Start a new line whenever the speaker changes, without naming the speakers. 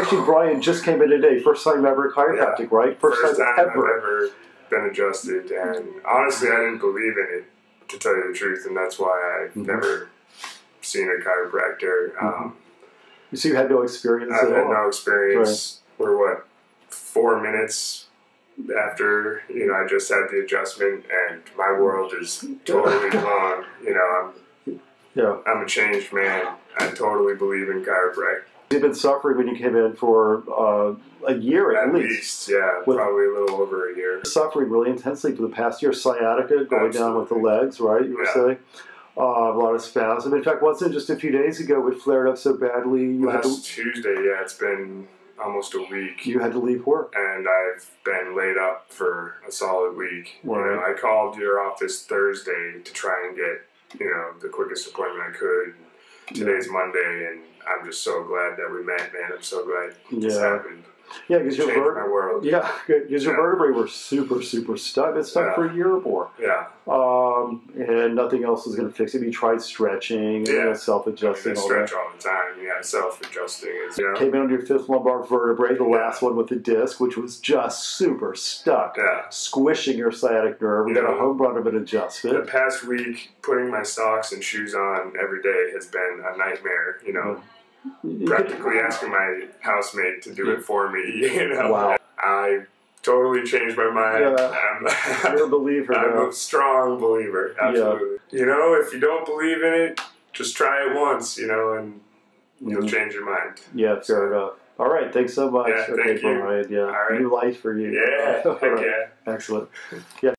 actually, Brian just came in today. First time ever chiropractic, right?
First time I've ever been adjusted, and honestly, I didn't believe in it, to tell you the truth, and that's why I've never seen a chiropractor.
So you had no experience
I've
at
had
all?
no experience.
Right.
We're 4 minutes after I just had the adjustment, and my world is totally blown. I'm a changed man. I totally believe in chiropractic.
You've been suffering when you came in for a year at least.
Yeah, probably a little over a year.
Suffering really intensely for the past year. Sciatica going down with the legs, right? You were saying a lot of spasm. In fact, wasn't it just a few days ago it flared up so badly?
Last Tuesday, it's been almost a week.
You had to leave work,
and I've been laid up for a solid week.
Right.
I called your office Thursday to try and get the quickest appointment I could. Today's Monday, and I'm just so glad that we met, man. I'm so glad this happened.
Yeah, because your
my world.
Yeah, because your vertebrae were super stuck. It's stuck for a year or more.
Yeah.
And nothing else was going to fix it. You tried stretching, self-adjusting.
I stretch all the time. Yeah, self-adjusting is.
Came in on your fifth lumbar vertebrae, the last one with the disc, which was just super stuck, squishing your sciatic nerve. We got a home run of an adjustment.
The past week, putting my socks and shoes on every day has been a nightmare. Practically asking my housemate to do it for me.
Wow.
I totally changed my mind.
Yeah. You're a believer.
I'm a strong believer. Absolutely.
Yeah.
If you don't believe in it, just try it once, and you'll change your mind.
Yeah, fair enough. All right, thanks so much.
Yeah, thank you.
Brian. Yeah,
all right.
New life for you.
Yeah,
Excellent. Yeah.